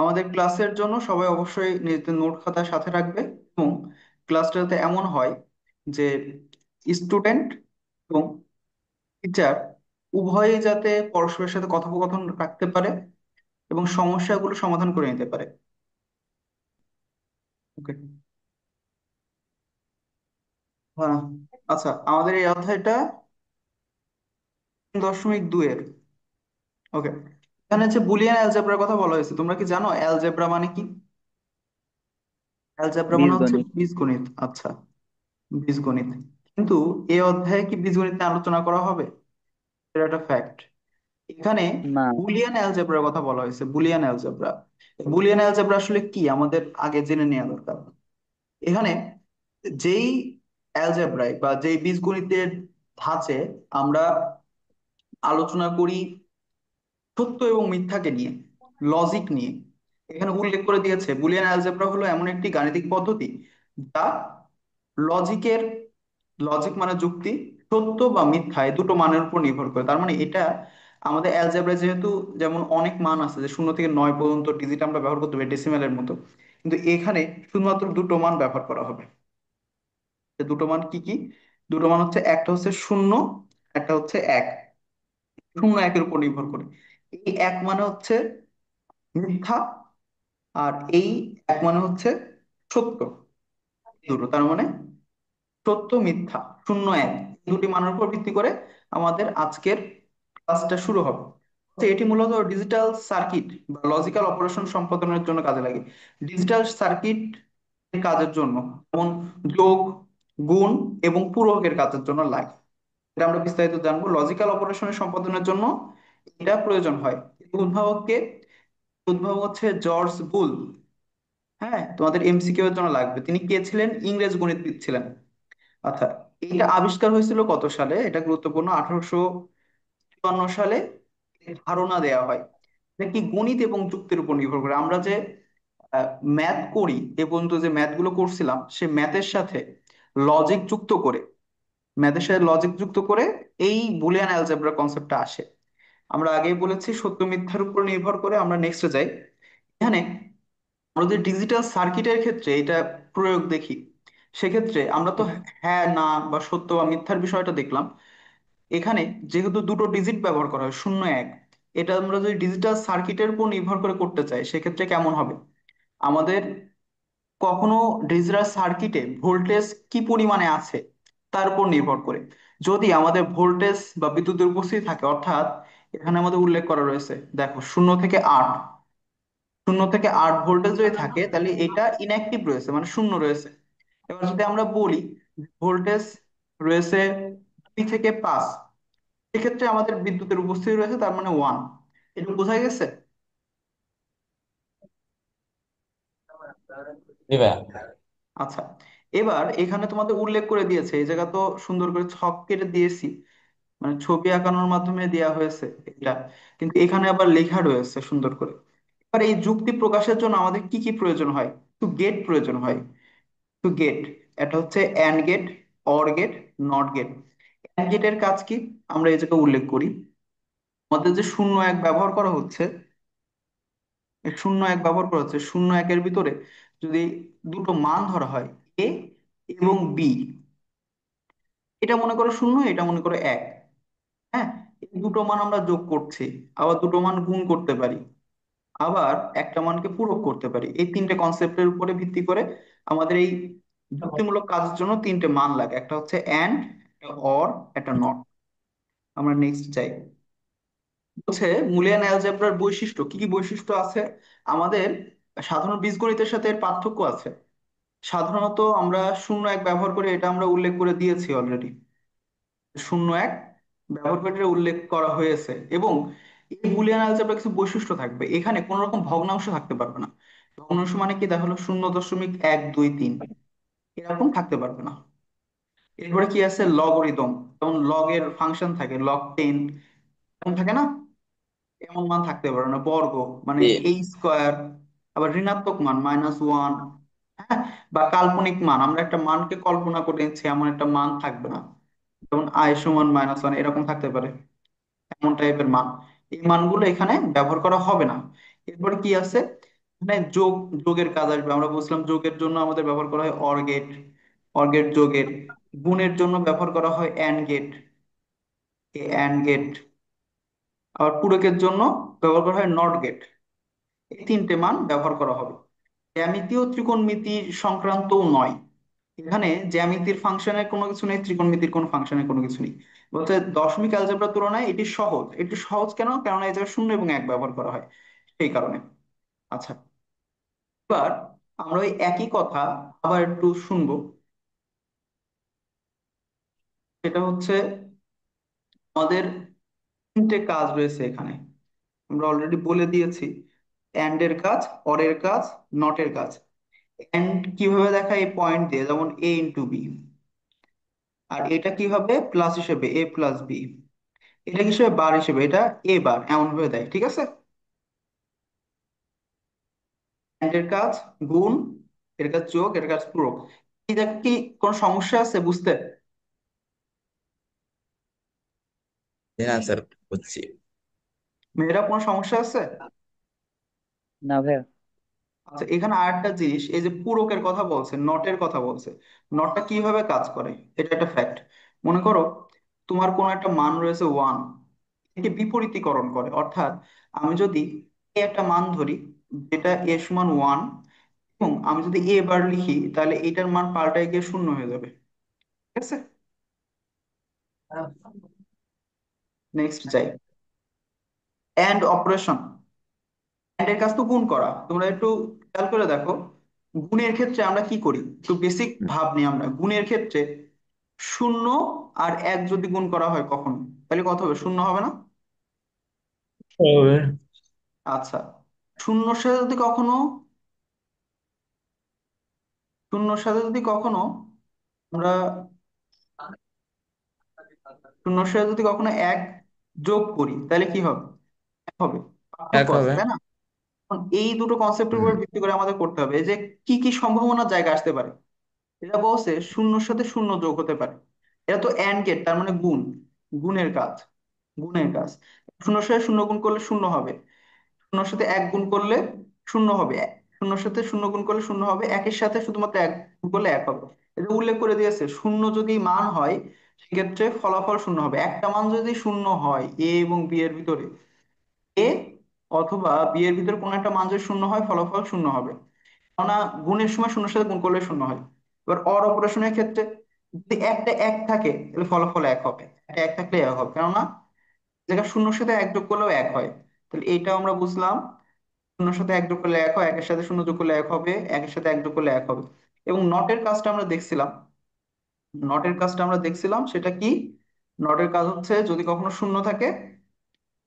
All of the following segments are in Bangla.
আমাদের ক্লাসের জন্য সবাই অবশ্যই নিজেদের নোট খাতা সাথে রাখবে, এবং ক্লাসটা যাতে এমন হয় যে স্টুডেন্ট এবং টিচার উভয়ই যাতে পরস্পরের সাথে কথোপকথন রাখতে পারে এবং সমস্যাগুলো সমাধান করে নিতে পারে। ওকে। হ্যাঁ। আচ্ছা, আমাদের এই অধ্যায়টা 3.2 এর। ওকে। এখানে হচ্ছে বুলিয়ান অ্যালজেব্রার কথা বলা হয়েছে, তোমরা কি জানো অ্যালজেব্রা মানে কি? অ্যালজেব্রা মানে হচ্ছে বীজগণিত। বীজগণিত। আচ্ছা, বীজগণিত। কিন্তু এই অধ্যায়ে কি বীজগণিত নিয়ে আলোচনা করা হবে? এটা একটা ফ্যাক্ট। এখানে না। বুলিয়ান অ্যালজেব্রার কথা বলা হয়েছে, বুলিয়ান অ্যালজেব্রা। বুলিয়ান অ্যালজেব্রা আসলে কি আমাদের আগে জেনে নেওয়া দরকার। এখানে যেই অ্যালজেব্রায় বা যেই বীজগণিতের ধাঁচে আমরা আলোচনা করি সত্য এবং মিথ্যাকে নিয়ে, লজিক নিয়ে, এখানে উল্লেখ করে দিয়েছে বুলিয়ান অ্যালজেব্রা হলো এমন একটি গাণিতিক পদ্ধতি যা লজিকের, লজিক মানে যুক্তি, সত্য বা মিথ্যা এই দুটো মানের উপর নির্ভর করে। তার মানে এটা আমাদের অ্যালজেব্রায় যেহেতু যেমন অনেক মান আছে, যে 0 থেকে 9 পর্যন্ত ডিজিট আমরা ব্যবহার করতে পারি ডেসিমেলের মতো, কিন্তু এখানে শুধুমাত্র দুটো মান ব্যবহার করা হবে। তো দুটো মান কি কি? দুটো মান হচ্ছে, একটা হচ্ছে 0, একটা হচ্ছে 1। 0 1-এর উপর নির্ভর করে। এই 1 মানে হচ্ছে মিথ্যা, আর এই 1 মানে হচ্ছে সত্য। দুটো, তার মানে সত্য মিথ্যা, 0 1, এই দুটি মানের উপর ভিত্তি করে আমাদের আজকের ক্লাসটা শুরু হবে। তো এটি মূলত ডিজিটাল সার্কিট বা লজিক্যাল অপারেশন সম্পাদনের জন্য কাজে লাগে। ডিজিটাল সার্কিট কাজের জন্য, যেমন যোগ, গুণ এবং পূরকের কাজের জন্য লাগে। এটা আমরা বিস্তারিত জানবো। লজিক্যাল অপারেশনের সম্পাদনের জন্য এটা প্রয়োজন হয়। উদ্ভাবককে, উদ্ভাবক হচ্ছে জর্জ বুল। হ্যাঁ, তোমাদের এমসিকিউ এর জন্য লাগবে। তিনি কে ছিলেন? ইংরেজ গণিতবিদ ছিলেন। আচ্ছা, এটা আবিষ্কার হয়েছিল কত সালে? এটা গুরুত্বপূর্ণ, 1854 সালে এর ধারণা দেওয়া হয়। এটা কি গণিত এবং যুক্তির উপর নির্ভর করে। আমরা যে ম্যাথ করি, এ পর্যন্ত যে ম্যাথ গুলো করছিলাম, সে ম্যাথের সাথে লজিক যুক্ত করে, ম্যাথের সাথে লজিক যুক্ত করে এই বুলিয়ান অ্যালজেব্রা কনসেপ্টটা আসে। আমরা আগেই বলেছি সত্য মিথ্যার উপর নির্ভর করে। আমরা নেক্সটে যাই। এখানে আমরা যদি ডিজিটাল সার্কিটের ক্ষেত্রে এটা প্রয়োগ দেখি, সেক্ষেত্রে আমরা তো হ্যাঁ না বা সত্য বা মিথ্যার বিষয়টা দেখলাম। এখানে যেহেতু দুটো ডিজিট ব্যবহার করা হয়, 0 1, এটা আমরা যদি ডিজিটাল সার্কিটের উপর নির্ভর করে করতে চাই, সেক্ষেত্রে কেমন হবে? আমাদের কখনো ডিজিটাল সার্কিটে ভোল্টেজ কি পরিমাণে আছে তার উপর নির্ভর করে। যদি আমাদের ভোল্টেজ বা বিদ্যুতের উপস্থিতি থাকে, অর্থাৎ এখানে আমাদের উল্লেখ করা রয়েছে, দেখো 0 থেকে 8, 0 থেকে 8 ভোল্টেজ যদি থাকে, তাহলে এটা ইনঅ্যাক্টিভ রয়েছে, মানে শূন্য রয়েছে। এবার যদি আমরা বলি ভোল্টেজ রয়েছে 2 থেকে 5, সেক্ষেত্রে আমাদের বিদ্যুতের উপস্থিতি রয়েছে, তার মানে 1। এটা বোঝা গেছে? জি ভাইয়া। আচ্ছা, এবার এখানে তোমাদের উল্লেখ করে দিয়েছে, এই জায়গা তো সুন্দর করে ছক কেটে দিয়েছি, মানে ছবি আঁকানোর মাধ্যমে দেয়া হয়েছে এটা, কিন্তু এখানে আবার লেখা রয়েছে সুন্দর করে। এবার এই যুক্তি প্রকাশের জন্য আমাদের কি কি প্রয়োজন হয়? টু গেট প্রয়োজন হয়। টু গেট, এটা হচ্ছে and gate, or gate, not gate. And গেটের কাজ কি আমরা এই জায়গায় উল্লেখ করি। আমাদের যে 0 1 ব্যবহার করা হচ্ছে, এই 0 1 ব্যবহার করা হচ্ছে, 0 1-এর ভিতরে যদি দুটো মান ধরা হয়, এ এবং বি, এটা মনে করো 0, এটা মনে করো 1। হ্যাঁ, এই দুটো মান আমরা যোগ করছি, আবার দুটো মান গুণ করতে পারি, আবার একটা মানকে পূরক করতে পারি। এই তিনটে কনসেপ্টের উপরে ভিত্তি করে আমাদের এই যুক্তিমূলক কাজের জন্য তিনটে মান লাগে, একটা হচ্ছে অ্যান্ড, একটা অর, একটা নট। আমরা নেক্সট যাই। হচ্ছে মুলিয়ান অ্যালজেব্রার বৈশিষ্ট্য, কি কি বৈশিষ্ট্য আছে আমাদের? সাধারণ বীজগণিতের সাথে এর পার্থক্য আছে। সাধারণত আমরা 0 1 ব্যবহার করে, এটা আমরা উল্লেখ করে দিয়েছি অলরেডি। 0 1 ব্যবহার করে এটা উল্লেখ করা হয়েছে। এবং এই বুলিয়ান অ্যালজেব্রার কিছু বৈশিষ্ট্য থাকবে, এখানে কোনো রকম ভগ্নাংশ থাকতে পারবে না। ভগ্নাংশ মানে কি? দেখা হলো 0.1 2 3, এরকম থাকতে পারবে না। এরপরে কি আছে? লগারিদম, যেমন লগ এর ফাংশন থাকে, log 10 এরকম থাকে না, এমন মান থাকতে পারে না। বর্গ মানে জি। a², আবার ঋণাত্মক মান -1। হ্যাঁ, বা কাল্পনিক মান, আমরা একটা মানকে কল্পনা করে নিচ্ছি, এমন একটা মান থাকবে না। যেমন i = -1 এরকম থাকতে পারে, এমন টাইপের মান। এই মানগুলো এখানে ব্যবহার করা হবে না। এরপরে কি আছে? মানে যোগের কাজ আসবে। আমরা বুঝলাম যোগের জন্য আমাদের ব্যবহার করা হয় অর গেট, অর গেট যোগের। গুণের জন্য ব্যবহার করা হয় অ্যান্ড গেট, অ্যান্ড গেট। আবার পূরকের জন্য ব্যবহার করা হয় নট গেট। এই তিনটে মান ব্যবহার করা হবে। জ্যামিতি ও ত্রিকোণমিতি সংক্রান্তও নয়। এখানে জ্যামিতির ফাংশনের কোনো কিছু নেই, ত্রিকোণমিতির কোনো ফাংশনের কোনো কিছু নেই। বলতে দশমিক অ্যালজেব্রার তুলনায় এটি সহজ। এটি সহজ কেন? কেননা এই জায়গায় শূন্য এবং এক ব্যবহার করা হয়, সেই কারণে। আচ্ছা, এবার আমরা ওই একই কথা আবার একটু শুনবো। সেটা হচ্ছে আমাদের তিনটে কাজ রয়েছে এখানে, আমরা অলরেডি বলে দিয়েছি। অ্যান্ড এর কাজ, অর এর কাজ, নট এর কাজ। অ্যান্ড কিভাবে দেখায়? এই পয়েন্ট দিয়ে, যেমন এ ইন্টু বি। আর এটা কি হবে? প্লাস হিসেবে এ প্লাস বি। এটা কি হিসেবে? বার হিসেবে, এটা এ বার, এমন ভাবে দেয়, ঠিক আছে? অ্যান্ড এর কাজ গুণ, এর কাজ যোগ, এর কাজ পূরক। এই দেখ, কি কোনো সমস্যা আছে বুঝতে? হ্যাঁ স্যার, বুঝছি। মেয়েরা কোনো সমস্যা আছে? না ভাইয়া। আচ্ছা, এখানে আরেকটা জিনিস, এই যে পূরকের কথা বলছে, নটের কথা বলছে, নটটা কিভাবে কাজ করে এটা একটা ফ্যাক্ট। মনে করো তোমার কোনো একটা মান রয়েছে ওয়ান, একে বিপরীতীকরণ করে। অর্থাৎ আমি যদি একটা মান ধরি যেটা এ সমান ওয়ান, এবং আমি যদি এ বার লিখি, তাহলে এটার মান পাল্টায় গিয়ে শূন্য হয়ে যাবে, ঠিক আছে? নেক্সট যাই, এন্ড অপারেশন। এন্ড এর কাজ তো গুণ করা। তোমরা একটু খেয়াল করে দেখো, গুণের ক্ষেত্রে আমরা কি করি, একটু বেসিক ভাব নিই আমরা। গুণের ক্ষেত্রে শূন্য আর এক যদি গুণ করা হয় কখনো, তাহলে কত হবে? শূন্য হবে না? হবে। আচ্ছা, শূন্যর সাথে যদি কখনো, শূন্যর সাথে যদি কখনো আমরা, শূন্যর সাথে যদি কখনো এক যোগ করি, তাহলে কি হবে? এক হবে, এক পার্থক্য আছে, হবে। তাই না? এখন এই দুটো কনসেপ্টের হুম। উপর ভিত্তি করে আমাদের করতে হবে যে কি কি সম্ভাবনার জায়গা আসতে পারে। এটা বলছে শূন্যর সাথে শূন্য যোগ হতে পারে। এটা তো এন্ড গেট, তার মানে গুণ, গুণের কাজ, গুণের কাজ। শূন্যর সাথে শূন্য গুণ করলে শূন্য হবে, শূন্যর সাথে এক গুণ করলে শূন্য হবে, শূন্যর সাথে শূন্য গুণ করলে শূন্য হবে, একের সাথে শুধুমাত্র এক গুণ করলে এক হবে। এটা উল্লেখ করে দিয়েছে, শূন্য যদি মান হয় সেক্ষেত্রে ফলাফল শূন্য হবে। একটা মান যদি শূন্য হয় এ এবং বি এর ভিতরে, এ অথবা বি এর ভিতরে কোনো একটা মান যদি শূন্য হয়, ফলাফল শূন্য হবে। কেননা গুণের সময় শূন্যের সাথে গুণ করলে শূন্য হয়। এবার অর অপারেশনের ক্ষেত্রে যদি একটা এক থাকে, তাহলে ফলাফল এক হবে, একটা এক থাকলে এক হবে। কেননা জায়গা শূন্যর সাথে এক যোগ করলেও এক হয়। তাহলে এইটাও আমরা বুঝলাম, শূন্যর সাথে এক যোগ করলে এক হয়, একের সাথে শূন্য যোগ করলে এক হবে, একের সাথে এক যোগ করলে এক হবে। এবং নটের কাজটা আমরা দেখছিলাম, নটের কাজটা আমরা দেখছিলাম সেটা কি? নটের কাজ হচ্ছে যদি কখনো শূন্য থাকে,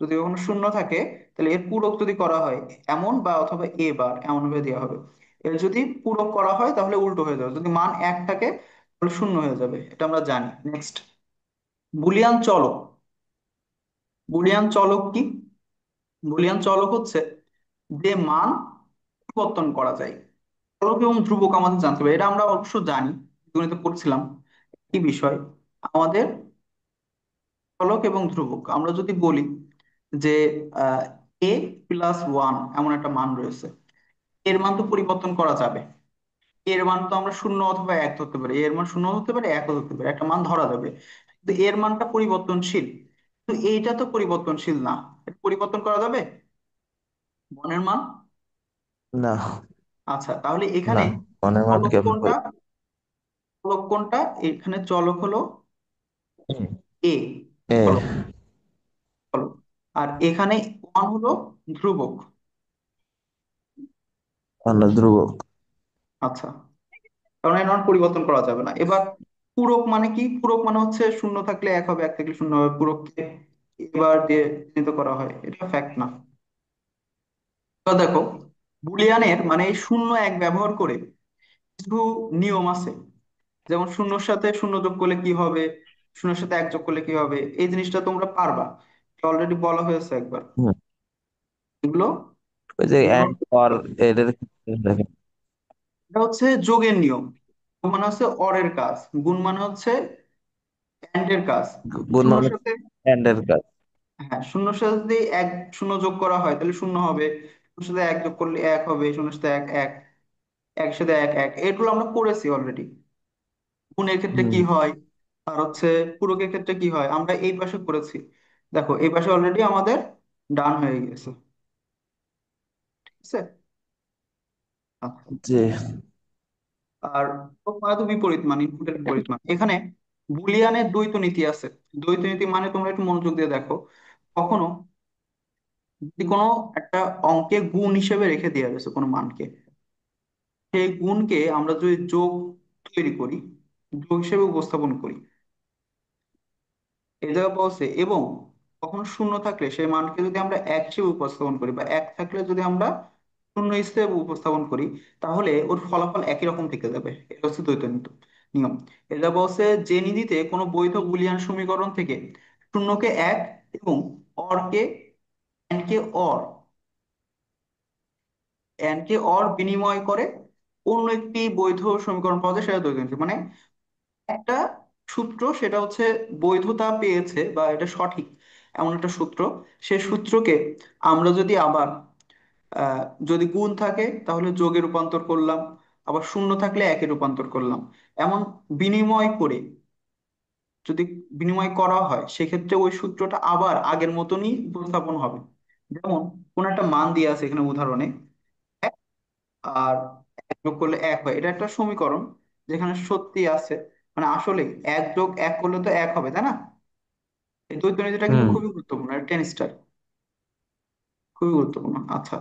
যদি কখনো শূন্য থাকে, তাহলে এর পূরক যদি করা হয় এমন বা অথবা এ বার, এমন ভাবে দেওয়া হবে। এর যদি পূরক করা হয় তাহলে উল্টো হয়ে যাবে, যদি মান এক থাকে তাহলে শূন্য হয়ে যাবে, এটা আমরা জানি। নেক্সট, বুলিয়ান চলক। বুলিয়ান চলক কি? বুলিয়ান চলক হচ্ছে যে মান পরিবর্তন করা যায়। চলক এবং ধ্রুবক আমাদের জানতে হবে, এটা আমরা অবশ্য জানি, গণিতে পড়ছিলাম কি বিষয় আমাদের। চলক এবং ধ্রুবক আমরা যদি বলি যে এ প্লাস ওয়ান এমন একটা মান রয়েছে, এর মান তো পরিবর্তন করা যাবে। এর মান তো আমরা শূন্য অথবা এক ধরতে পারি, এর মান শূন্য হতে পারে, একও ধরতে পারে, একটা মান ধরা যাবে। কিন্তু এর মানটা পরিবর্তনশীল, কিন্তু এইটা তো পরিবর্তনশীল না। এটা পরিবর্তন করা যাবে মনের মান? না। আচ্ছা, তাহলে না, এখানে মনের মান চলক কেমন কোনটা? করে? চলক কোনটা? এখানে চলক হলো হুম। এ, এ। চলক, চলক। আর এখানে ওয়ান হলো ধ্রুবক। আমরা ধ্রুবক। আচ্ছা, কারণ এর মান পরিবর্তন করা যাবে না। এবার পূরক মানে কি? পূরক মানে হচ্ছে শূন্য থাকলে এক হবে, এক থাকলে শূন্য হবে। পূরককে এবার দিয়ে চিহ্নিত করা হয়, এটা ফ্যাক্ট না। এবার দেখো, বুলিয়ানের মানে এই শূন্য এক ব্যবহার করে কিছু নিয়ম আছে। যেমন শূন্যর সাথে শূন্য যোগ করলে কি হবে, শূন্যের সাথে এক যোগ করলে কি হবে, এই জিনিসটা তোমরা পারবা, অলরেডি বলা হয়েছে একবার। হুম। এগুলো, ওই যে এগুলো এন্ড অর, এদের দেখেন। এটা হচ্ছে যোগের নিয়ম। যোগ মানে হচ্ছে অরের কাজ, গুণ মানে হচ্ছে এন্ড এর কাজ। গুণ শূন্যর মানে সাথে, এন্ড এর কাজ। হ্যাঁ, শূন্যর সাথে যদি এক শূন্য যোগ করা হয় তাহলে শূন্য হবে, শূন্যের সাথে এক যোগ করলে এক হবে, শূন্যের সাথে এক এক, একের সাথে এক এক, এগুলো আমরা করেছি অলরেডি। গুণের ক্ষেত্রে হুম। কি হয় আর হচ্ছে পূরকের ক্ষেত্রে কি হয় আমরা এই পাশে করেছি। দেখো এই পাশে অলরেডি আমাদের ডান হয়ে গেছে, ঠিক আছে। আচ্ছা। জি। আর মানে তো বিপরীত মান, ইনপুটের বিপরীত মান এখানে বুলিয়ানের দ্বৈত নীতি আছে। দ্বৈত নীতি মানে তোমরা একটু মনোযোগ দিয়ে দেখো, কখনো যদি কোনো একটা অঙ্কে গুণ হিসেবে রেখে দেওয়া হয়েছে কোনো মানকে, সেই গুণকে আমরা যদি যোগ তৈরি করি, যোগ হিসেবে উপস্থাপন করি, এই জায়গা বলছে, এবং কখনো শূন্য থাকলে সেই মানকে যদি আমরা এক হিসেবে উপস্থাপন করি, বা এক থাকলে যদি আমরা শূন্য হিসেবে উপস্থাপন করি, তাহলে ওর ফলাফল একই রকম থেকে যাবে। এটা হচ্ছে দ্বৈত নিয়ম। এটা বলছে যে নীতিতে কোনো বৈধ বুলিয়ান সমীকরণ থেকে শূন্যকে এক এবং অরকে কে অর কে অর বিনিময় করে অন্য একটি বৈধ সমীকরণ পাওয়া যায়, সেটা দ্বৈত নীতি। মানে একটা সূত্র, সেটা হচ্ছে বৈধতা পেয়েছে বা এটা সঠিক এমন একটা সূত্র, সেই সূত্রকে আমরা যদি আবার আহ, যদি গুণ থাকে তাহলে যোগে রূপান্তর করলাম, আবার শূন্য থাকলে একে রূপান্তর করলাম, এমন বিনিময় করে যদি বিনিময় করা হয়, সেক্ষেত্রে ওই সূত্রটা আবার আগের মতনই উপস্থাপন হবে। যেমন কোন একটা মান দিয়ে আছে এখানে উদাহরণে, আর এক যোগ করলে এক হয়, এটা একটা সমীকরণ যেখানে সত্যি আছে, মানে আসলে এক যোগ এক করলে তো এক হবে, তাই না? এই দ্বৈত নীতিটা কিন্তু হুম। খুবই গুরুত্বপূর্ণ, টেন স্টার, খুবই গুরুত্বপূর্ণ। আচ্ছা,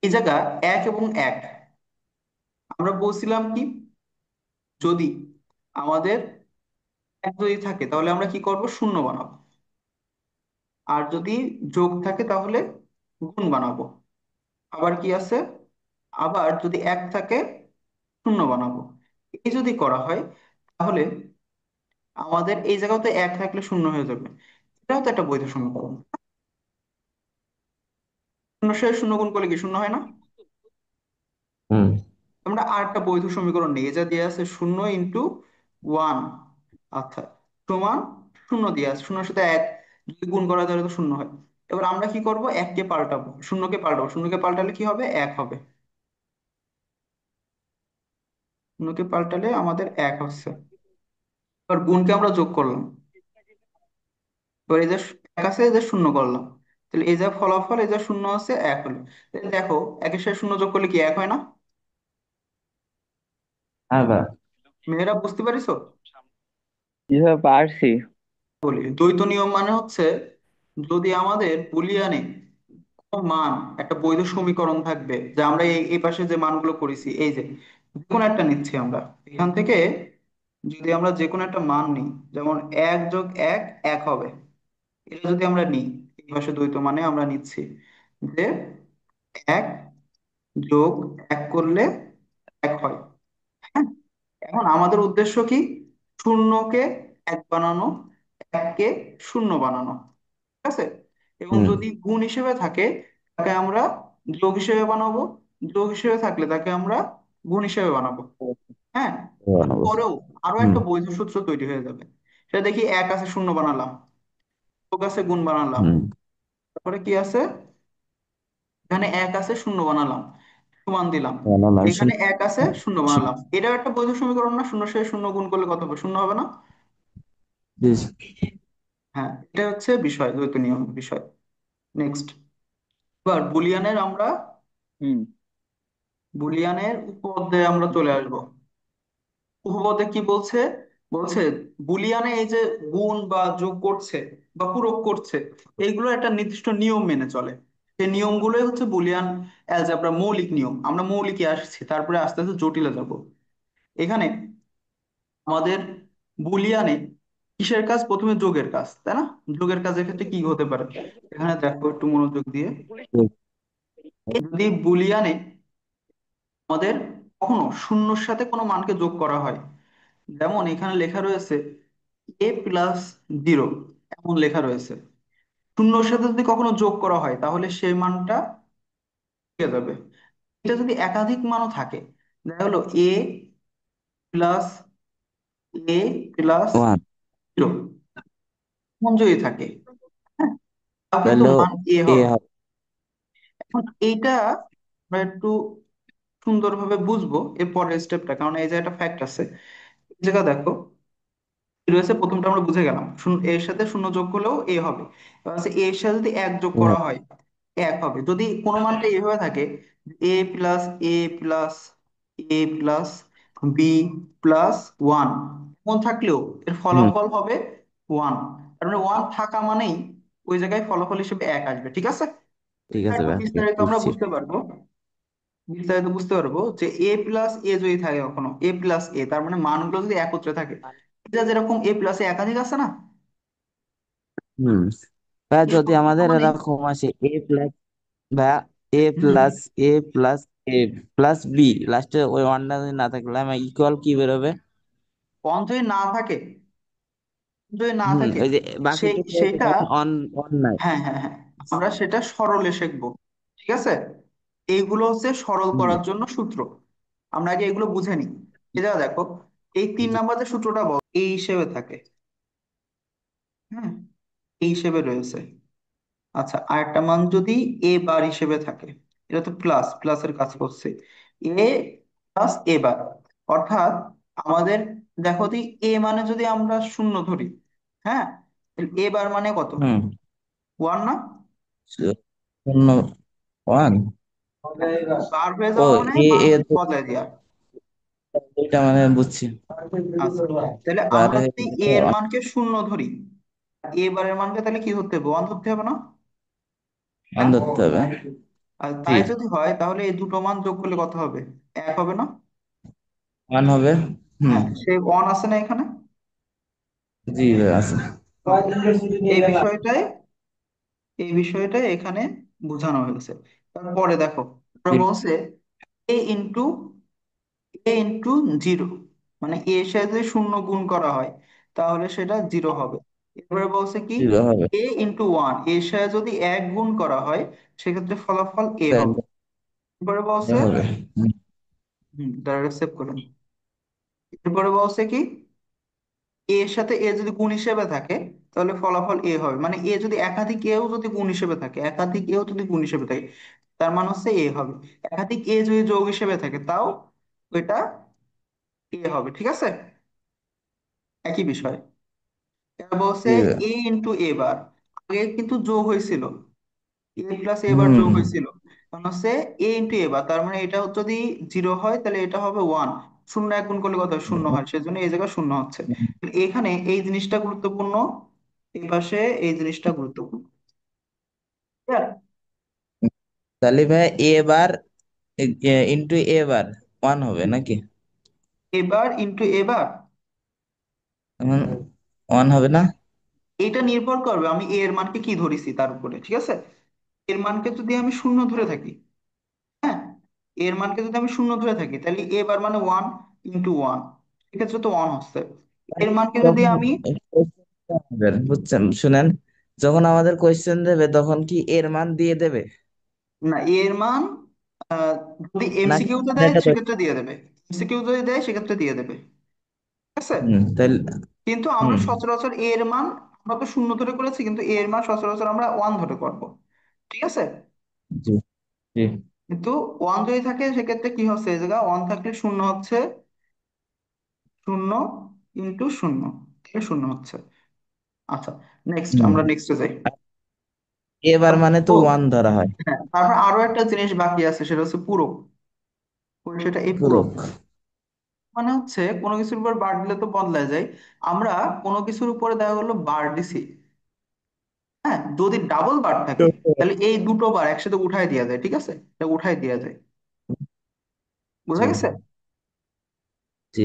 এই জায়গা এক এবং এক আমরা বলছিলাম কি, যদি আমাদের এক যদি থাকে তাহলে আমরা কি করব, শূন্য বানাবো। আর যদি যোগ থাকে তাহলে গুণ বানাবো। আবার কি আছে, আবার যদি এক থাকে শূন্য বানাবো। এই যদি করা হয় তাহলে আমাদের এই জায়গাতে এক থাকলে শূন্য হয়ে যাবে। এটাও তো একটা বৈধ সমীকরণ। শূন্য সে শূন্য গুণ করলে কি শূন্য হয় না? হুম। আমরা আর একটা বৈধ সমীকরণ নিয়ে যা দিয়ে আছে শূন্য ইন্টু ওয়ান, আচ্ছা, সমান শূন্য দিয়ে আছে, শূন্যের সাথে এক যদি গুণ করা যায় তাহলে তো শূন্য হয়। এবার আমরা কি করব, এককে পাল্টাবো, শূন্যকে পাল্টাবো, শূন্যকে পাল্টালে কি হবে, এক হবে। শূন্যকে পাল্টালে আমাদের এক হচ্ছে। এবার গুণকে আমরা যোগ করলাম, এবার এই যে এক আছে, এই যে শূন্য করলাম, তাহলে এই যে ফলাফল, এই যে শূন্য আছে এক হলো। তাহলে দেখো একের সাথে শূন্য যোগ করলে কি এক হয় না? হ্যাঁ ভাই। মেয়েরা বুঝতে পারিছো? কিভাবে পারছি? বলি দ্বৈত নিয়ম মানে হচ্ছে, যদি আমাদের বুলিয়ানে কোনো মান, একটা বৈধ সমীকরণ থাকবে, যে আমরা এই পাশে যে মানগুলো করেছি, এই যে যে কোনো একটা নিচ্ছি আমরা এখান থেকে, যদি আমরা যে কোনো একটা মান নিই, যেমন এক যোগ এক এক হবে, এটা যদি আমরা নিই, এই পাশে দ্বৈত মানে আমরা নিচ্ছি যে এক যোগ এক করলে এক হয়। হ্যাঁ, এখন আমাদের উদ্দেশ্য কি, শূন্যকে এক বানানো, এককে শূন্য বানানো, ঠিক আছে। এবং হুম। যদি গুণ হিসেবে থাকে তাকে আমরা যোগ হিসেবে বানাবো, যোগ হিসেবে থাকলে তাকে আমরা গুণ হিসেবে বানাবো। হ্যাঁ, বানাবো। পরেও আরো হুম। একটা বৈধ সূত্র তৈরি হয়ে যাবে। সেটা দেখি, এক আছে শূন্য বানালাম, যোগ আছে গুণ বানালাম, হুম। তারপরে কি আছে, এখানে এক আছে শূন্য বানালাম, সমান দিলাম, বানালাম এখানে এক আছে শূন্য বানালাম, এটা একটা বৈধ সমীকরণ না? শূন্য সাথে শূন্য গুণ করলে কত হবে, শূন্য হবে না? হ্যাঁ, এটা হচ্ছে বিষয়, দ্বৈত নিয়ম বিষয়। নেক্সট, এবার বুলিয়ানের আমরা হুম। বুলিয়ানের উপপাদ্যে আমরা চলে আসবো। উপপাদ্যে কি বলছে, বলছে বুলিয়ানে এই যে গুণ বা যোগ করছে বা পূরক করছে, এইগুলো একটা নির্দিষ্ট নিয়ম মেনে চলে। সেই নিয়মগুলোই হচ্ছে বুলিয়ান অ্যালজেব্রা মৌলিক নিয়ম। আমরা মৌলিকে আসছি, তারপরে আস্তে আস্তে জটিলে যাব। এখানে আমাদের বুলিয়ানে কিসের কাজ, প্রথমে যোগের কাজ, তাই না? যোগের কাজের ক্ষেত্রে কি হতে পারে, এখানে দেখো একটু মনোযোগ দিয়ে। যদি বুলিয়ানে আমাদের কখনো শূন্যর সাথে কোনো মানকে যোগ করা হয়, যেমন এখানে লেখা রয়েছে a+0, এমন লেখা রয়েছে, শূন্যর সাথে যদি কখনো যোগ করা হয় তাহলে সেই মানটা পেয়ে যাবে। এটা যদি একাধিক মানও থাকে, দেখা হলো প্লাস এ প্লাস ওয়ান। জিরো, এমন যদি থাকে, হ্যাঁ, তাও কিন্তু তাহলে মান এ এ হবে। হবে। এখন এইটা আমরা একটু সুন্দরভাবে বুঝবো এর পরের স্টেপটা, কারণ এই যে একটা ফ্যাক্ট আছে। এই জায়গা দেখো, কি রয়েছে, প্রথমটা আমরা বুঝে গেলাম, এর সাথে শূন্য যোগ করলেও এ হবে। এবার হচ্ছে এর সাথে যদি এক যোগ হুম, করা হয় এক হবে। যদি কোনো মানটা এইভাবে থাকে, এ প্লাস এ প্লাস এ প্লাস বি প্লাস ওয়ান, এমন থাকলেও এর হুম, ফলাফল হবে ওয়ান। তার মানে ওয়ান থাকা মানেই ওই জায়গায় ফলাফল হিসেবে এক আসবে, ঠিক আছে। ঠিক এটা আছে একটু ভাই, ঠিক বিস্তারিত আমরা বুঝছি। বুঝতে পারবো। বিস্তারিত বুঝতে পারবো যে এ প্লাস এ যদি থাকে, কখনো এ প্লাস এ, তার মানে মানগুলো যদি একত্রে থাকে, এটা যেরকম এ প্লাস এ একাধিক আছে না, হুম, ভাই এই যদি সূত্রটা আমাদের মানেই। এরকম আসে এ প্লাস, ভাইয়া এ হুম, প্লাস এ প্লাস এ প্লাস বি, লাস্টে ওই ওয়ানটা যদি না থাকলে আমার ইকুয়াল কি বেরোবে? পণ যদি না থাকে, যদি না হুম, থাকে ওই যে বাকিটুকু রয়েছে সেটা, কারণ অন অন নাই। হ্যাঁ হ্যাঁ হ্যাঁ, আমরা সেটা সরলে শিখবো, ঠিক আছে। এইগুলো হচ্ছে সরল হুম, করার জন্য সূত্র, আমরা আগে এগুলো বুঝে নিই। এটা দেখো, এই তিন জি, নাম্বার যে সূত্রটা এই হিসেবে থাকে, হ্যাঁ, এই হিসেবে রয়েছে। আচ্ছা, আরেকটা মান যদি এ বার হিসেবে থাকে, এটা তো প্লাস প্লাসের কাজ করছে, এ প্লাস এ বার, অর্থাৎ আমাদের, দেখো দি, এ মানে যদি আমরা শূন্য ধরি, হ্যাঁ, এ বার মানে কত, হুম, ওয়ান না? শূন্য ওয়ান। হ্যাঁ, বার হয়ে ও, যাওয়া মানে এ মান এ তো বদলাই দেওয়া। এটা মানে বুঝছি। আচ্ছা, তাহলে বার আমরা হয়ে যদি গেলে এ এর ওয়ান মানকে শূন্য ধরি, এ বারের মানকে তাহলে কি ধরতে হবে, ওয়ান ধরতে হবে না? ওয়ান হ্যাঁ, ধরতে হবে। আর জি, তাই যদি হয় তাহলে এই দুটো মান যোগ করলে কত হবে, এক হবে না? ওয়ান হবে। হুম, হ্যাঁ, সে ওয়ান আছে না এখানে? জি ভাই আছে। ওকে, এই বিষয়টাই, এই বিষয়টাই এখানে বোঝানো হয়েছে। তারপরে দেখো, ওরা জি, বলছে এ ইন্টু ইন্টু জিরো, মানে এ এর সাথে যদি শূন্য গুণ করা হয় তাহলে সেটা জিরো হবে। এরপরে বলছে কি, জিরো হবে। এ ইন্টু ওয়ান, এর সাথে যদি এক গুণ করা হয় সেক্ষেত্রে ফলাফল এ হবে। তাহলে এরপরে এ বলছে, হবে। হুম, ডাইরেক্ট সেভ করুন। এরপরে বলছে কি, এ এর সাথে এ যদি গুণ হিসেবে থাকে তাহলে ফলাফল এ হবে, মানে এ যদি একাধিক এও যদি গুণ হিসেবে থাকে, একাধিক এও যদি গুণ হিসেবে থাকে, তার মানে হচ্ছে এ হবে। একাধিক এ যদি যোগ হিসেবে থাকে তাও ওইটা এ হবে, ঠিক আছে, একই বিষয়। এবার বলছে জি ভাই। এ ইন্টু এ বার, আগে কিন্তু যোগ হয়েছিল, এ প্লাস এ বার যোগ হুম, হয়েছিল, কারণ হচ্ছে এ ইন্টু এ বার, তার মানে এটা যদি জিরো হয় তাহলে এটা হবে ওয়ান। শূন্য এক গুণ করলে কত হয়? শূন্য হয়, সেজন্য এই জায়গায় শূন্য হচ্ছে। তাহলে এখানে এই জিনিসটা গুরুত্বপূর্ণ, এই পাশে এই জিনিসটা গুরুত্বপূর্ণ। Clear? তাহলে ভাই এ বার ইন্টু এ বার ওয়ান হবে নাকি? এবার ইন্টু এবার, ওয়ান হবে না? এটা নির্ভর করবে আমি এ এর মানকে কি ধরেছি তার উপরে, ঠিক আছে। এর মানকে যদি আমি শূন্য ধরে থাকি, হ্যাঁ, এর মানকে যদি আমি শূন্য ধরে থাকি তাহলে এ বার মানে ওয়ান ইন্টু ওয়ান, সেক্ষেত্রে তো ওয়ান হচ্ছে। এর মানকে যদি যখন আমি, বুঝছেন, শুনেন, যখন আমাদের কোয়েশ্চেন দেবে তখন কি এর মান দিয়ে দেবে না, এর মান আহ, যদি নাকি এমসিকিউ তে দেয় এটা সেক্ষেত্রে দিয়ে দেবে, এমসিকিউ যদি দেয় সেক্ষেত্রে দিয়ে দেবে, ঠিক আছে। তাহলে কিন্তু আমরা হুম, সচরাচর এর মান, আমরা তো শূন্য ধরে করেছি, কিন্তু এর মান সচরাচর আমরা ওয়ান ধরে করব, ঠিক আছে। জি, জি, কিন্তু ওয়ান যদি থাকে সেক্ষেত্রে কি হচ্ছে, এই জায়গা ওয়ান থাকলে শূন্য হচ্ছে, শূন্য ইন্টু শূন্য, থেকে শূন্য হচ্ছে। আচ্ছা, নেক্সট, হুম, আমরা নেক্সটে যাই। এবার মানে তো ও, ওয়ান ধরা হয়। হ্যাঁ, তারপর আরো একটা জিনিস বাকি আছে, সেটা হচ্ছে পূরক। সেটা এই পূরক, পূরক। মানে হচ্ছে কোনো কিছুর উপর বার দিলে তো বদলায় যায়। আমরা কোনো কিছুর উপরে দেখা গেলো বার দিছি, হ্যাঁ, যদি ডাবল বার থাকে তাহলে এই দুটো বার একসাথে উঠাই দেওয়া যায়, ঠিক আছে, এটা উঠাই দেওয়া যায়, জি, বুঝা গেছে। জি,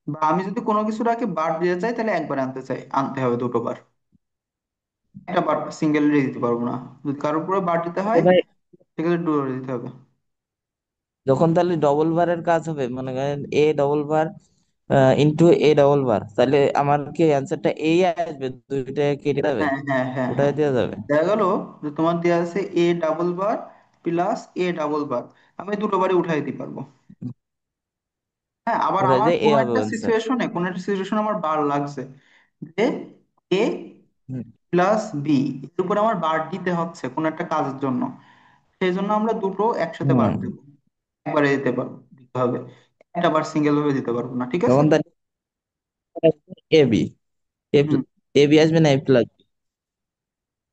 বা আমি যদি কোনো কিছুর আগে বার দিতে চাই তাহলে একবার আনতে চাই, আনতে হবে দুটো বার, একটা বার সিঙ্গেল দিতে পারবো না। যদি কারোর উপরে বার দিতে তো হয় ভাই সেক্ষেত্রে দুটো দিতে হবে। যখন তাহলে ডবল বারের কাজ হবে, মনে করেন এ ডবল বার ইন্টু এ ডবল বার, তাহলে আমার কি অ্যান্সারটা এই আসবে, দুইটা কেটে যাবে, হ্যাঁ হ্যাঁ হ্যাঁ উঠাই হ্যাঁ, দেওয়া যাবে। দেখা গেল যে তোমার দেওয়া আছে এ ডাবল বার প্লাস এ ডাবল বার, আমি দুটো বারে উঠাই দিতে পারবো। হ্যাঁ, আবার উঠাই আমার দিয়ে এ কোনো হবে একটা অ্যান্সার। সিচুয়েশনে, কোনো একটা সিচুয়েশনে আমার বার লাগছে যে এ হুম, প্লাস বি, এর উপরে আমার বার দিতে হচ্ছে কোনো একটা কাজের জন্য, সেই জন্য আমরা দুটো একসাথে বার হুম। দেবো, একবারে দিতে হবে, একটা বার সিঙ্গেল ভাবে দিতে পারবো না, ঠিক আছে? তখন তাহলে এবি, হুম। এবি আসবে না এ প্লাস?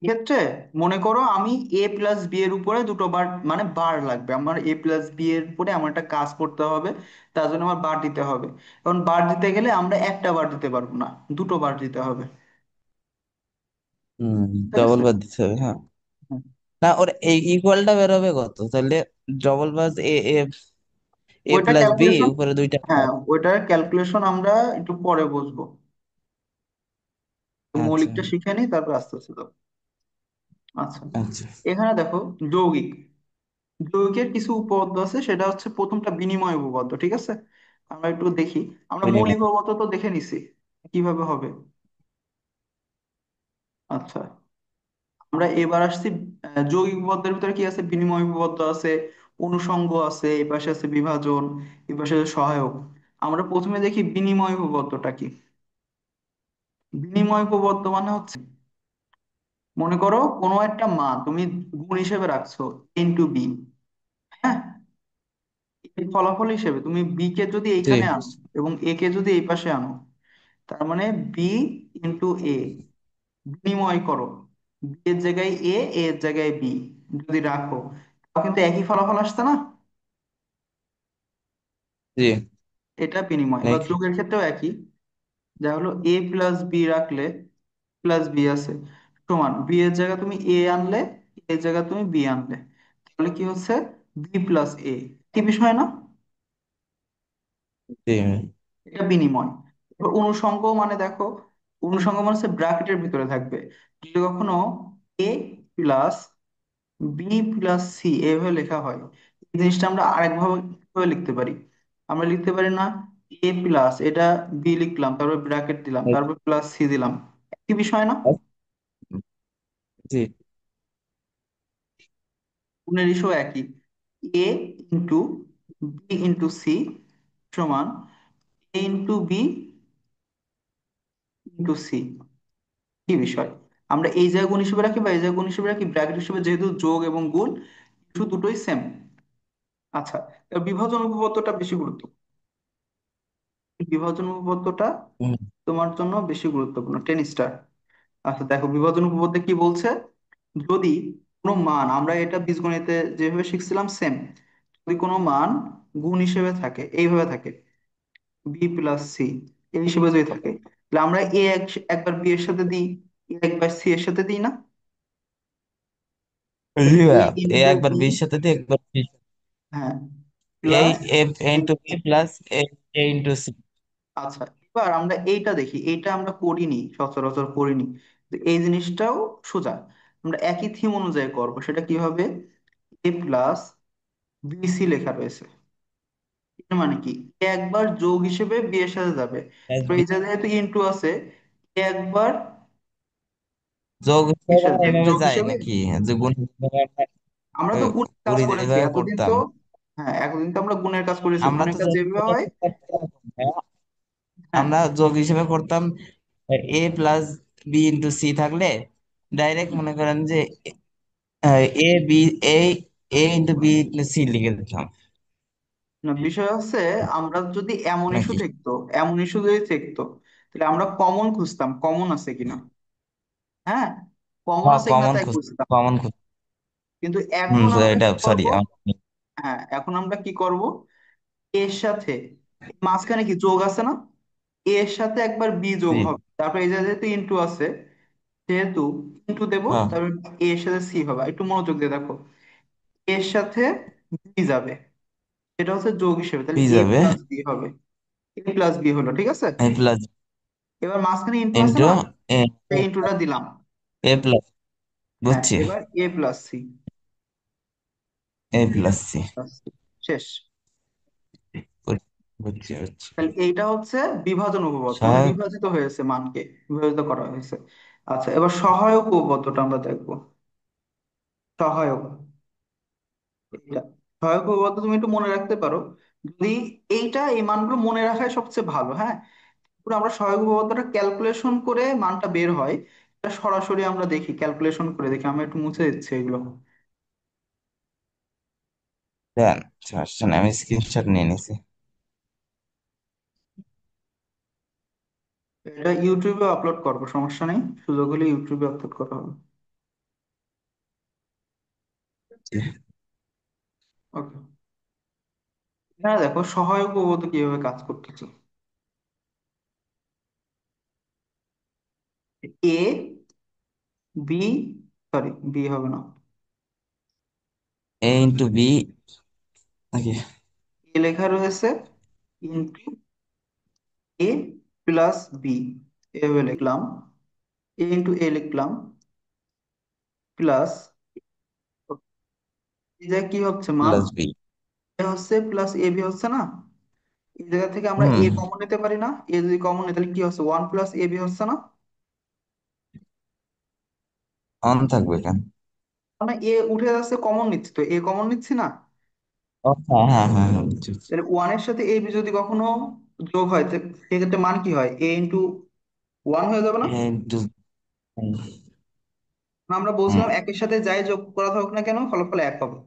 ক্ষেত্রে মনে করো আমি এ প্লাস বি এর উপরে দুটো বার, মানে বার লাগবে আমার, এ প্লাস বি এর উপরে আমার একটা কাজ করতে হবে, তার জন্য আমার বার দিতে হবে। এখন বার দিতে গেলে আমরা একটা বার দিতে পারবো না, দুটো বার দিতে হবে, হুম, বুঝতে ডবল গেছে? বার দিতে হবে, হ্যাঁ। হুম। না, ওর এই ইকুয়ালটা বেরোবে কত তাহলে? ডবল বাস এ, এ, এ ওইটা প্লাস বি ক্যালকুলেশন, উপরে দুইটা হ্যাঁ বার। ওইটার ক্যালকুলেশন আমরা একটু পরে বসবো, তো আচ্ছা, মৌলিকটা শিখে নিই তারপর আস্তে আস্তে যাবো। আচ্ছা, আচ্ছা। এখানে দেখো যৌগিক, যৌগিকের কিছু উপপাদ্য আছে, সেটা হচ্ছে প্রথমটা বিনিময় উপপাদ্য, ঠিক আছে? আমরা একটু দেখি, আমরা মৌলিক বিনিময়। উপপাদ্য তো দেখে নিছি কিভাবে হবে। আচ্ছা, আমরা এবার আসছি যৌগিক উপপাদ্যের ভিতরে কি আছে, বিনিময় উপপাদ্য আছে, অনুষঙ্গ আছে, এই পাশে আছে বিভাজন, এই পাশে আছে সহায়ক। আমরা প্রথমে দেখি বিনিময় উপপাদ্যটা কি। বিনিময় উপপাদ্য মানে হচ্ছে, মনে করো কোনো একটা মান তুমি গুণ হিসেবে রাখছো, ইনটু বি, হ্যাঁ, এর ফলাফল হিসেবে তুমি বি কে যদি জি, এইখানে আনো এবং এ কে যদি এই পাশে আনো, তার মানে বি ইন্টু এ, বিনিময় করো, বি এর জায়গায় এ, এর জায়গায় বি যদি রাখো, তাও কিন্তু একই ফলাফল আসছে না? জি, এটা বিনিময়। এবার নাকি? যোগের ক্ষেত্রেও একই, যা হলো এ প্লাস বি রাখলে প্লাস বি আছে, সমান বি এর জায়গায় তুমি এ আনলে, এর জায়গায় তুমি বি আনলে, তাহলে কি হচ্ছে, বি প্লাস এ, কি বিষয় না? জি, এটা বিনিময়। এবার অনুষঙ্গ মানে দেখো, অনুষঙ্গ মানে হচ্ছে ব্র্যাকেটের ভিতরে থাকবে, যদি কখনো এ প্লাস বি প্লাস সি এভাবে লেখা হয়, এই জিনিসটা আমরা আরেকভাবে কিভাবে লিখতে পারি, আমরা লিখতে পারি না, এ প্লাস এটা বি লিখলাম, তারপর ব্র্যাকেট দিলাম, তারপর প্লাস সি দিলাম, একই বিষয় না? জি, গুণের ইস্যু একই, এ ইন্টু বি ইন্টু সি সমান এ ইন্টু বি ইন্টু সি, কি বিষয়? আমরা এই জায়গা গুণ হিসেবে রাখি বা এই জায়গা গুণ হিসেবে রাখি, ব্র্যাকেট হিসেবে যেহেতু যোগ এবং গুণ ইস্যু দুটোই সেম। আচ্ছা, এবার বিভাজন উপপাদ্যটা বেশি গুরুত্বপূর্ণ, বিভাজন উপপাদ্যটা হুম, তোমার জন্য বেশি গুরুত্বপূর্ণ, 10 স্টার। আচ্ছা দেখো, বিভাজন উপপাদ্য কি বলছে, যদি কোনো মান, আমরা এটা বীজগণিতে যেভাবে শিখছিলাম সেম, যদি কোনো মান গুণ হিসেবে থাকে, এইভাবে থাকে, বি প্লাস সি এই হিসেবে যদি থাকে, তাহলে আমরা একবার বি এর সাথে দিই, এ একবার সি এর সাথে দিই না? জি তাহলে এ ভাইয়া। এ ইন্টু একবার বি, বির সাথে দিয়ে একবার বি। হ্যাঁ, এই প্লাস, এ ইন্টু বি প্লাস এ, এ ইন্টু সি। আচ্ছা এবার আমরা এইটা দেখি, এইটা আমরা করিনি, সচরাচর করিনি, তো এই জিনিসটাও সোজা, আমরা একই থিম অনুযায়ী করবো, সেটা কি হবে, এ প্লাস বিসি লেখা রয়েছে, এর মানে কি, এ একবার যোগ হিসেবে বি এর সাথে যাবে, তো এই যে যেহেতু ইনটু আছে, এ একবার যোগ বি এর হিসেবে সাথে যাবে এভাবে যোগ যায় হিসেবে। নাকি? যে গুণ হিসেবে আমরা, আমরা তো গুণের কাজ করি করেছি যেভাবে এতদিন তো, করতাম। হ্যাঁ এতদিন তো আমরা গুণের কাজ করেছি, আমরা গুণের তো কাজ যোগ যেভাবে হিসেবে হয়। করতাম এরকম, হ্যাঁ? হ্যাঁ। আমরা যোগ হিসেবে করতাম এ প্লাস বি ইন্টু সি থাকলে ডাইরেক্ট হুম। মনে করেন যে A B, A, A into B into C লিখে দিতাম না, বিষয় হচ্ছে, আমরা যদি এমন ইস্যু নাকি? থাকতো, এমন ইস্যু যদি থাকতো, তাহলে আমরা কমন খুঁজতাম, কমন আছে কিনা, হ্যাঁ, কমন হ্যাঁ, আছে কিনা কমন তাই খুঁজ, খুঁজতাম। কমন খুঁজ। কিন্তু হুম, এখন আমরা এটা কি সরি। করব, হ্যাঁ এখন আমরা কি করব, এর সাথে মাঝখানে কি যোগ আছে না, এর সাথে একবার বি যোগ জি, হবে, তারপর এই যে যেহেতু ইনটু আছে, যেহেতু ইনটু দেবো, হ্যাঁ, তারপর এর সাথে সি হবে, একটু মনোযোগ দিয়ে দেখো, এর সাথে বি যাবে, এটা হচ্ছে যোগ হিসেবে, তাহলে বি এ যাবে, প্লাস বি হবে, এ প্লাস বি হলো, ঠিক আছে? এ প্লাস এবার মাঝখানে ইনটু আছে ইন্টু না, এ, এই ইনটুটা দিলাম, এ প্লাস, হ্যাঁ বুঝছি, এবার এ প্লাস সি, এ প্লাস সি। শেষ। বুঝছি, বুঝছি। তাহলে এইটা হচ্ছে বিভাজন উপপাদ্য, মানে সহায়ক। বিভাজিত হয়েছে মানকে, বিভাজিত করা হয়েছে। আচ্ছা, এবার সহায়ক উপপাদ্যটা আমরা দেখবো, সহায়ক, এটা সহায়ক উপপাদ্য তুমি একটু মনে রাখতে পারো, যদি এইটা, এই মানগুলো মনে রাখাই সবচেয়ে ভালো, হ্যাঁ। পুরো আমরা সহায়ক উপপাদ্যটা ক্যালকুলেশন করে মানটা বের হয়, এটা সরাসরি আমরা দেখি, ক্যালকুলেশন করে দেখি, আমরা একটু মুছে দিচ্ছি এগুলো, দেন, সমস্যা নেই, আমি স্ক্রিনশট নিয়ে নিছি। এটা ইউটিউবে আপলোড করবো, সমস্যা নেই, সুযোগ হলে ইউটিউবে আপলোড করা হবে। ওকে, হ্যাঁ দেখো সহায়ক উপপাদ্য কিভাবে কাজ করতেছে। এ বি, সরি বি হবে না, এ ইন্টু বি নাকি? এ লেখা রয়েছে ইন্টু এ প্লাস বি, এভাবে লিখলাম, এ ইন্টু এ লিখলাম প্লাস, এই জায়গায় কি হচ্ছে মান, প্লাস বি। এ হচ্ছে প্লাস এ বি হচ্ছে না, এই জায়গা থেকে আমরা হুম। এ কমন নিতে পারি না, এ যদি কমন নিই তাহলে কি হচ্ছে, ওয়ান প্লাস এ বি হচ্ছে না, অন থাকবে কেন? মানে এ উঠে যাচ্ছে, কমন নিচ্ছি তো, এ কমন নিচ্ছি না, ও হ্যাঁ হ্যাঁ হ্যাঁ হ্যাঁ, বুঝছি, বুঝছি। তাহলে ওয়ান এর সাথে এ বি যদি কখনো যোগ হয় সেক্ষেত্রে মান কি হয়, এ ইন্টু ওয়ান হয়ে যাবে না। এ ইন্টু। হুম। আমরা বলছিলাম একের সাথে যাই যোগ করা হোক না কেন ফলাফল এক হবে,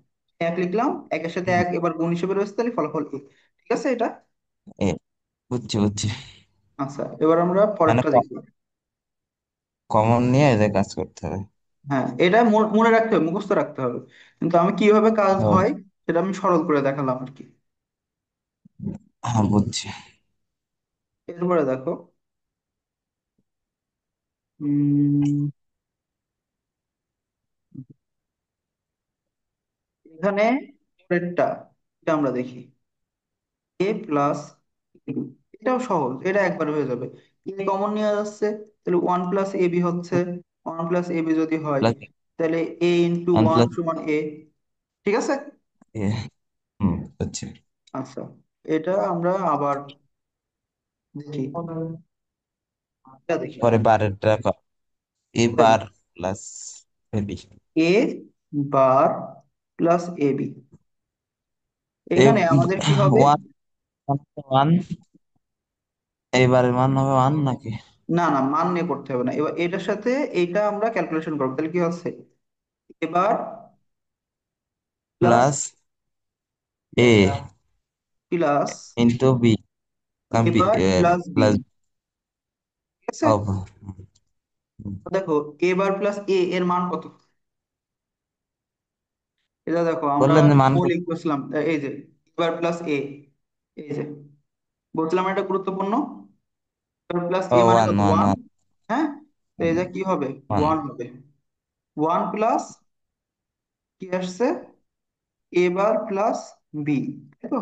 এক লিখলাম, একের সাথে হুম। এক এবার গুণ হিসেবে রয়েছে তাহলে ফলাফল এক, ঠিক আছে এটা। এ, বুঝছি বুঝছি। আচ্ছা এবার আমরা মানে পরেরটা দেখি। কমন নিয়ে এদের কাজ করতে হবে। হ্যাঁ এটা মনে রাখতে হবে, মুখস্থ রাখতে হবে, কিন্তু আমি কিভাবে কাজ ও, হয় সেটা আমি সরল করে দেখালাম আর কি। হ্যাঁ বুঝছি। এরপরে দেখো, উম, এখানে পরেরটা, এটা আমরা দেখি, এ প্লাস, এটাও সহজ, এটা একবার হয়ে যাবে, এ কমন নিয়ে যাচ্ছে, তাহলে ওয়ান প্লাস এ বি হচ্ছে, ওয়ান প্লাস এ বি যদি হয় প্লাস তাহলে এ ইন্টু ওয়ান ওয়ান প্লাস সমান এ, ঠিক আছে। এ। হুম, বুঝছি। আচ্ছা এটা আমরা আবার দেখি, এটা দেখি, পরে বারেরটা এ দেখো বার plus A B. A bar plus A B, এ এখানে আমাদের কি হবে, ওয়ান, ওয়ান, এবারের মান হবে ওয়ান নাকি? না না মান নিয়ে করতে হবে না, এবার এটার সাথে এইটা আমরা ক্যালকুলেশন করবো, তাহলে কি হচ্ছে, এবার প্লাস প্লাস এ প্লাস ইন্টু বি, বি এবার প্লাস বি, প্লাস ঠিক আছে। অফ। দেখো এ বার প্লাস এ এর মান কত, এটা দেখো আমরা বললেন যে মান কত? মৌলিক বসলাম, এই যে এ বার প্লাস এ, এই যে বলছিলাম এটা গুরুত্বপূর্ণ, এবার প্লাস ও এ মানে ওয়ান কত, ওয়ান ওয়ান, ওয়ান হ্যাঁ, তো এই যে কি হবে, ওয়ান। ওয়ান হবে, ওয়ান প্লাস কি আসছে, এ বার প্লাস বি, তাই তো।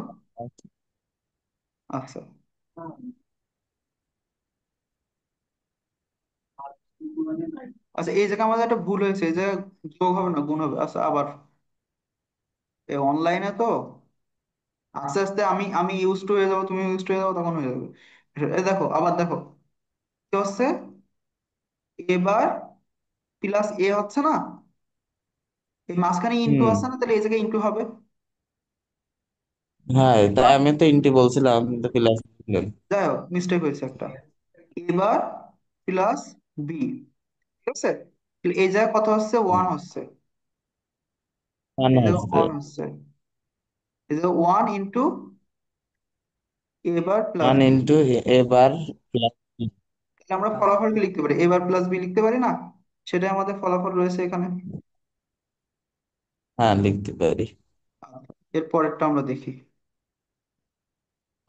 আচ্ছা আচ্ছা এই জায়গায় আমাদের একটা ভুল হয়েছে, এই যে যোগ হবে না গুণ হবে, আচ্ছা আবার, অনলাইনে তো আস্তে আস্তে আমি আমি ইউজ টু হয়ে যাবো, তুমি ইউজ টু হয়ে যাবো, তখন হয়ে যাবে। এই দেখো আবার দেখো কি হচ্ছে, এবার প্লাস এ হচ্ছে না, এই মাঝখানে ইনটু হুম। আছে না, তাহলে এই জায়গায় ইনটু হবে, হ্যাঁ, তাই আমি তো ইন্টু বলছিলাম, আপনি তো প্লাস দিলেন। যাই হোক মিস্টেক হয়েছে একটা, এবার প্লাস বি, ঠিক আছে, তাহলে এই জায়গায় কত হচ্ছে, ওয়ান হচ্ছে, ওয়ান এই জায়গায় আসবে। ওয়ান হচ্ছে, এই জায়গায় ওয়ান ইন্টু এবার প্লাস ওয়ান বি, ইন্টু এবার প্লাস। তাহলে আমরা ফলাফল কি লিখতে পারি, এবার প্লাস বি লিখতে পারি না, সেটাই আমাদের ফলাফল রয়েছে এখানে। হ্যাঁ, লিখতে পারি। আচ্ছা, এর পরেরটা আমরা দেখি,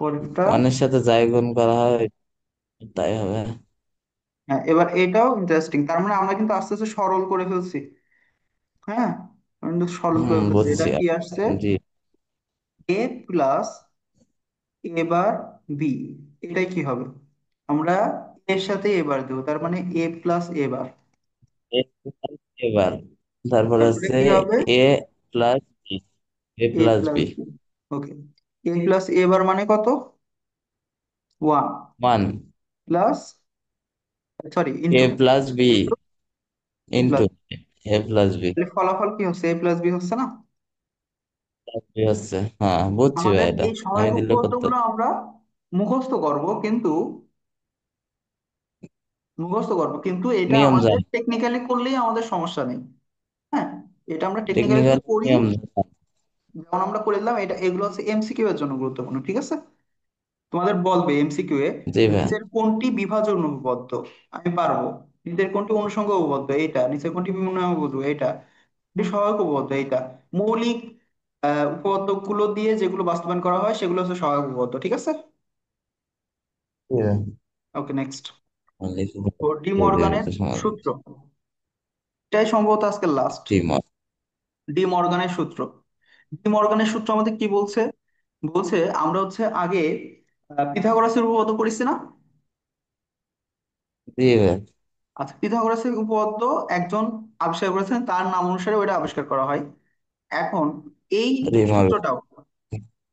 পরেরটা, ওয়ানের সাথে যাই গুণ করা হয় তাই হবে। হ্যাঁ এবার এটাও ইন্টারেস্টিং, তার মানে আমরা কিন্তু আস্তে আস্তে সরল করে ফেলছি, হ্যাঁ আমরা কিন্তু সরল হুম, করে ফেলছি, এটা বুঝছি। কি আসছে, জি। এ প্লাস এবার বি, এটাই কি হবে, আমরা এর সাথে এবার দেবো, তার মানে এ প্লাস এবার, এ প্লাস এবার, তারপর তারপরে আছে কি হবে, এ প্লাস বি, এ এ প্লাস প্লাস বি। বি, ওকে, এ প্লাস এবার মানে কত, one one. Plus, sorry A into, plus B A into plus, A plus B তাহলে ফলাফল কি হচ্ছে, এ প্লাস বি হচ্ছে না। হচ্ছে। হ্যাঁ বুঝছি ভাই, আমাদের এটা এই আমি সহায়ক দিলে করতে। উপপাদ্যগুলো আমরা মুখস্থ করব, কিন্তু এটা নিয়ম আমাদের জানি। টেকনিক্যালি করলেই আমাদের সমস্যা নেই, হ্যাঁ এটা আমরা টেকনিক্যালি যদি টেকনিক্যাল করি, নিয়ম জানি। যেমন আমরা করে দিলাম, এটা এগুলো হচ্ছে এমসিকিউ এর জন্য গুরুত্বপূর্ণ, ঠিক আছে? তোমাদের বলবে এমসিকিউ এ জি ভাই। নিচের কোনটি বিভাজন উপপাদ্য, আমি পারবো, নিচের কোনটি অনুষঙ্গ উপপাদ্য এইটা, নিচের কোনটি বিমূর্ত উপপাদ্য এইটা, কোনটি সহায়ক উপপাদ্য এইটা, মৌলিক উপপাদ্য গুলো দিয়ে যেগুলো বাস্তবায়ন করা হয় সেগুলো হচ্ছে সহায়ক উপপাদ্য, ঠিক আছে? জি ভাই। ওকে, নেক্সট। লিখে তো ডি দেব মর্গানের তো সমাধান। সূত্র, এটাই সম্ভবত আজকে লাস্ট। জি মত। ডি মর্গানের সূত্র, ডি মর্গানের সূত্র আমাদের কি বলছে? বলছে আমরা হচ্ছে আগে পিথাগোরাসের উপপাদ্য পড়েছি না? জি ভাই। আচ্ছা, পিথাগোরাসের উপপাদ্য একজন আবিষ্কার করেছেন, তার নাম অনুসারে ওইটা আবিষ্কার করা হয়। এখন এই রিমল। সূত্রটাও,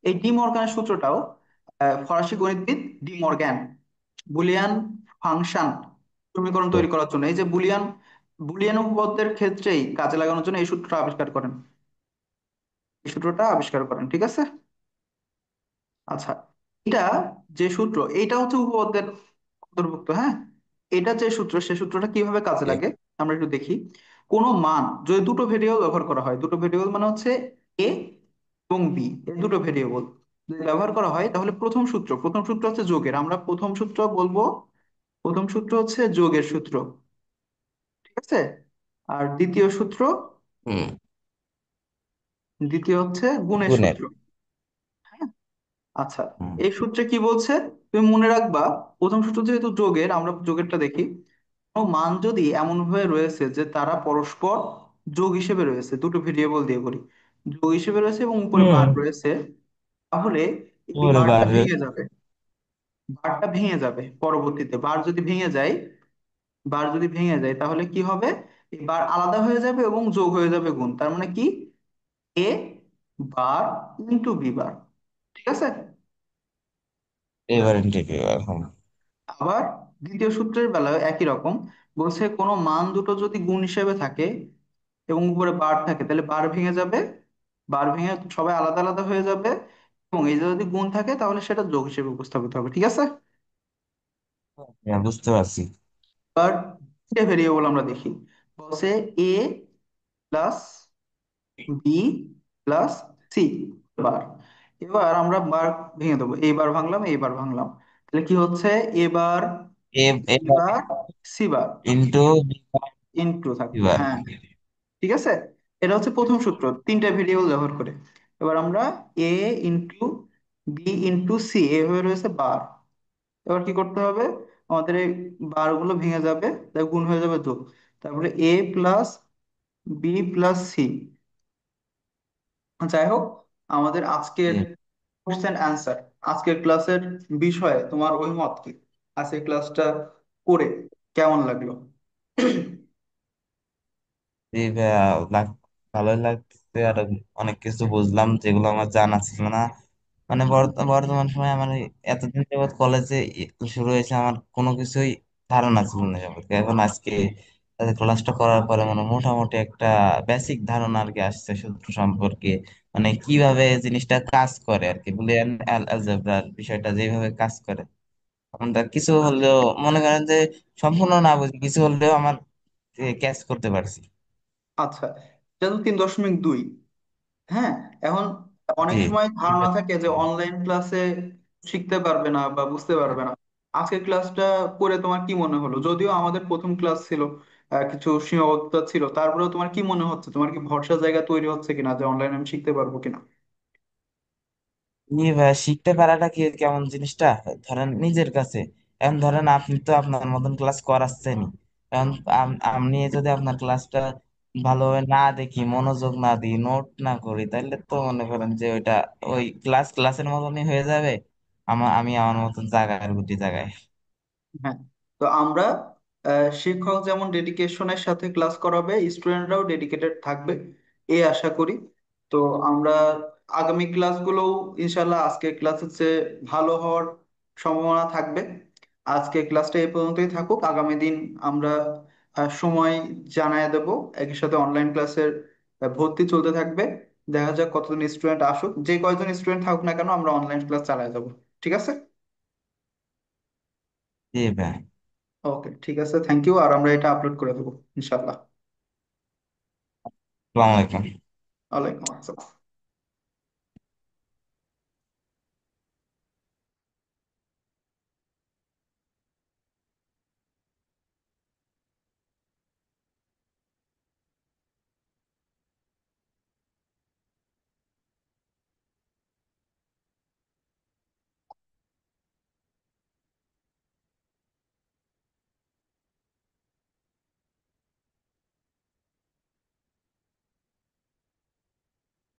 এই ডি মর্গানের সূত্রটাও ফরাসি গণিতবিদ ডি মর্গ্যান বুলিয়ান ফাংশন সমীকরণ তৈরি করার জন্য, এই যে বুলিয়ান বুলিয়ান উপপাদ্যের ক্ষেত্রেই কাজে লাগানোর জন্য এই সূত্রটা আবিষ্কার করেন, এই সূত্রটা আবিষ্কার করেন, ঠিক আছে? আচ্ছা, এটা যে সূত্র, এটা হচ্ছে উপপাদ্যের অন্তর্ভুক্ত, হ্যাঁ। এটা যে সূত্র, সে সূত্রটা কিভাবে কাজে লাগে আমরা একটু দেখি। কোনো মান যদি দুটো ভেরিয়েবল ব্যবহার করা হয়, দুটো ভেরিয়েবল মানে হচ্ছে এ এবং বি, এই দুটো ভেরিয়েবল যদি ব্যবহার করা হয়, তাহলে প্রথম সূত্র হচ্ছে যোগের, আমরা প্রথম সূত্র বলবো, প্রথম সূত্র হচ্ছে যোগের সূত্র, ঠিক আছে? আর দ্বিতীয় সূত্র, হুম। দ্বিতীয় হচ্ছে গুণের গুণের। সূত্র। আচ্ছা, হুম। এই সূত্রে কি বলছে তুমি মনে রাখবা, প্রথম সূত্র যেহেতু যোগের, আমরা যোগেরটা দেখি। কোনো মান যদি এমন ভাবে রয়েছে যে তারা পরস্পর যোগ হিসেবে রয়েছে, দুটো ভেরিয়েবল দিয়ে করি, যোগ হিসেবে রয়েছে এবং উপরে বার হুম। রয়েছে, তাহলে এই ওরে বারটা বারে। ভেঙে যাবে, বারটা ভেঙে যাবে পরবর্তীতে, বার যদি ভেঙে যায়, বার যদি ভেঙে যায় তাহলে কি হবে, এই বার আলাদা হয়ে যাবে এবং যোগ হয়ে যাবে গুণ, তার মানে কি, এ বার ইন্টু বি বার, ঠিক আছে? এবার ঠিক এখন। আবার দ্বিতীয় সূত্রের বেলায় একই রকম, বলছে কোনো মান দুটো যদি গুণ হিসেবে থাকে এবং উপরে বার থাকে, তাহলে বার ভেঙে যাবে, বার ভেঙে সবাই আলাদা আলাদা হয়ে যাবে, এবং এই যে যদি গুণ থাকে তাহলে সেটা যোগ হিসেবে উপস্থাপিত হবে, ঠিক আছে? হ্যাঁ, বুঝতে পারছি। এবার তিনটে ভেরিয়েবল আমরা দেখি, বলছে A plus B plus C bar. এবার আমরা বার ভেঙে দেবো, এইবার ভাঙলাম, এইবার ভাঙলাম, তাহলে কি হচ্ছে, এবার এ বি এবার bar C bar into into থাকবে, এবার। হ্যাঁ, ঠিক আছে? এটা হচ্ছে প্রথম সূত্র, তিনটা ভেরিয়েবল ব্যবহার করে। এবার আমরা এ ইন্টু বি ইন্টু সি এভাবে রয়েছে বার, এবার কি করতে হবে, আমাদের এই বার গুলো ভেঙে যাবে, তাই গুণ হয়ে যাবে যোগ, তারপরে এ প্লাস বি প্লাস সি। যাই হোক, আমাদের আজকের কোশ্চেন অ্যান্সার, আজকের ক্লাসের বিষয়ে তোমার অভিমত কি, আজকের ক্লাসটা করে কেমন লাগলো? জি ভাইয়া, ভালোই লাগছে। আর অনেক কিছু বুঝলাম যেগুলো আমার জানা ছিল না। মানে বর্তমান সময়ে আমার এতদিন যাবৎ কলেজে শুরু হয়েছে, আমার কোনো কিছুই ধারণা ছিল না সম্পর্কে। এখন আজকে ক্লাসটা করার পরে মানে মোটামুটি একটা বেসিক ধারণা আর কি আসছে সূত্র সম্পর্কে। মানে কিভাবে জিনিসটা কাজ করে আর কি, বুলিয়ান অ্যালজেব্রার বিষয়টা যেভাবে কাজ করে, আমরা কিছু হলেও মনে করেন যে সম্পূর্ণ না বুঝি, কিছু হলেও আমার ক্যাচ করতে পারছি। আচ্ছা, এটা তো 3.2। হ্যাঁ, এখন জি। অনেক সময় ধারণা থাকে যে অনলাইন ক্লাসে শিখতে পারবে না বা বুঝতে পারবে না। আজকের ক্লাসটা করে তোমার কি মনে হলো? যদিও আমাদের প্রথম ক্লাস ছিল, কিছু সীমাবদ্ধতা ছিল, তারপরেও তোমার কি মনে হচ্ছে, তোমার কি ভরসা জায়গা তৈরি হচ্ছে কিনা যে অনলাইনে আমি শিখতে পারবো কিনা? ই ভাই, শিখতে পারাটা কি কেমন জিনিসটা, ধরেন নিজের কাছে। এখন ধরেন আপনি তো আপনার মতন ক্লাস করাচ্ছেনই। এখন আমি যদি আপনার ক্লাসটা ভালোভাবে না দেখি, মনোযোগ না দিই, নোট না করি, তাহলে তো মনে করেন যে ওইটা ওই ক্লাসের মতনই হয়ে যাবে। আমি আমার মতন জায়গায় গুটি জায়গায়। হ্যাঁ, তো আমরা শিক্ষক যেমন ডেডিকেশনের সাথে ক্লাস করাবে, স্টুডেন্টরাও ডেডিকেটেড থাকবে এই আশা করি। তো আমরা আগামী ক্লাসগুলোও ইনশাল্লাহ আজকের ক্লাসের চেয়ে ভালো হওয়ার সম্ভাবনা থাকবে। আজকে ক্লাসটা এই পর্যন্তই থাকুক, আগামী দিন আমরা সময় জানায় দেব, একই সাথে অনলাইন ক্লাসের ভর্তি চলতে থাকবে। দেখা যাক কতজন স্টুডেন্ট আসুক, যে কয়জন স্টুডেন্ট থাকুক না কেন আমরা অনলাইন ক্লাস চালিয়ে যাবো, ঠিক আছে? জি ভাই। ওকে, ঠিক আছে, থ্যাংক ইউ, আর আমরা এটা আপলোড করে দেবো ইনশাল্লাহ। আসসালামু আলাইকুম। ওয়ালাইকুম আসসালাম।